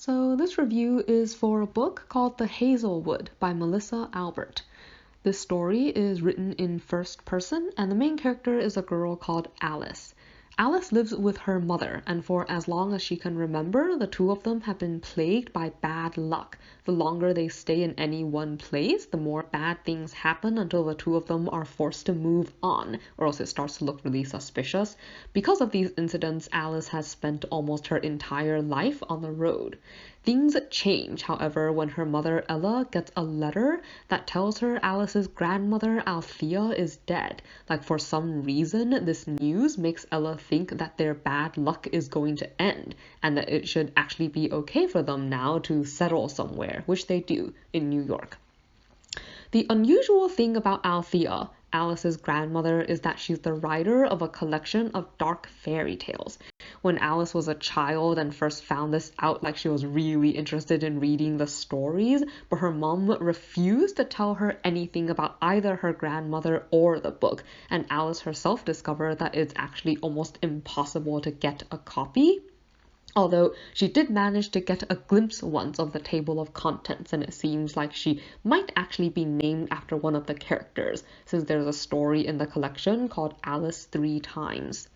So this review is for a book called The Hazelwood by Melissa Albert. This story is written in first person, and the main character is a girl called Alice. Alice lives with her mother, and for as long as she can remember, the two of them have been plagued by bad luck. The longer they stay in any one place, the more bad things happen until the two of them are forced to move on, or else it starts to look really suspicious. Because of these incidents, Alice has spent almost her entire life on the road. Things change, however, when her mother Ella gets a letter that tells her Alice's grandmother Althea is dead. Like, for some reason, this news makes Ella think that their bad luck is going to end, and that it should actually be okay for them now to settle somewhere, which they do in New York. The unusual thing about Althea, Alice's grandmother, is that she's the writer of a collection of dark fairy tales. When Alice was a child and first found this out, she was really interested in reading the stories, but her mom refused to tell her anything about either her grandmother or the book, and Alice herself discovered that it's actually almost impossible to get a copy. Although she did manage to get a glimpse once of the table of contents, and it seems like she might actually be named after one of the characters, since there's a story in the collection called Alice 3 Times.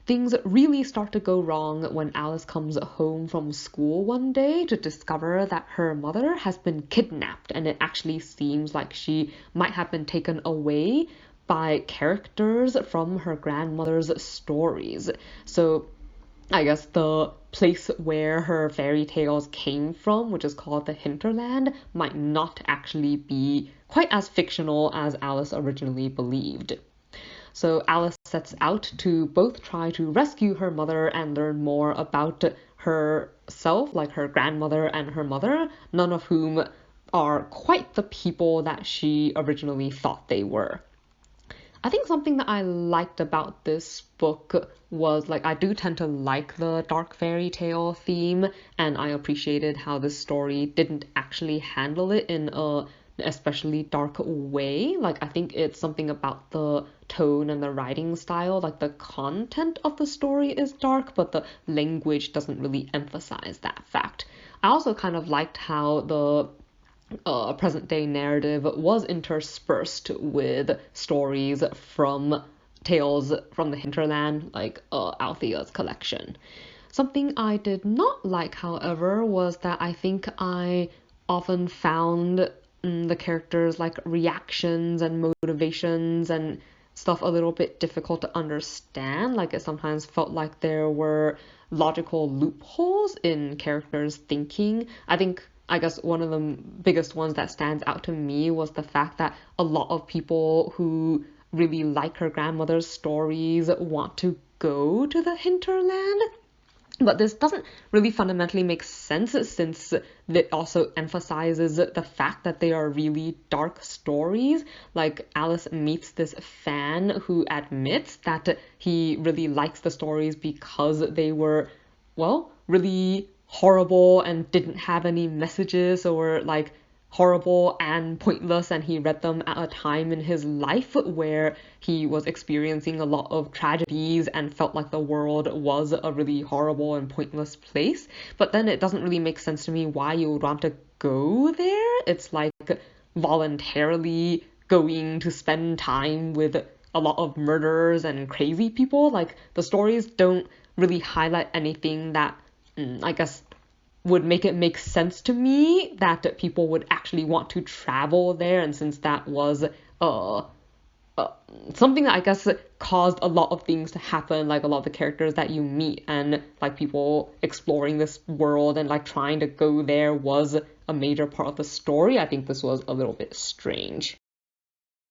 Things really start to go wrong when Alice comes home from school one day to discover that her mother has been kidnapped, and it actually seems like she might have been taken away by characters from her grandmother's stories. So I guess the place where her fairy tales came from, which is called the hinterland, might not actually be quite as fictional as Alice originally believed. So Alice sets out to both try to rescue her mother and learn more about herself, like her grandmother and her mother, none of whom are quite the people that she originally thought they were. I think something that I liked about this book was, I do tend to like the dark fairy tale theme, and I appreciated how this story didn't actually handle it in a especially dark way. I think it's something about the tone and the writing style. The content of the story is dark, but the language doesn't really emphasize that fact. I also kind of liked how the present day narrative was interspersed with stories from tales from the hinterland, Althea's collection. Something I did not like, however, was that I think I often found the characters' reactions and motivations and stuff a little bit difficult to understand. It sometimes felt like there were logical loopholes in characters' thinking. I guess one of the biggest ones that stands out to me was the fact that a lot of people who really like her grandmother's stories want to go to the hinterland. But this doesn't really fundamentally make sense, since it also emphasizes the fact that they are really dark stories. Alice meets this fan who admits that he really likes the stories because they were, really horrible and didn't have any messages, or horrible and pointless, and he read them at a time in his life where he was experiencing a lot of tragedies and felt like the world was a really horrible and pointless place. But then it doesn't really make sense to me why you would want to go there. It's voluntarily going to spend time with a lot of murderers and crazy people. The stories don't really highlight anything that I guess would make it make sense to me that people would actually want to travel there. And since that was something that I guess caused a lot of things to happen, a lot of the characters that you meet and people exploring this world and trying to go there was a major part of the story, I think this was a little bit strange.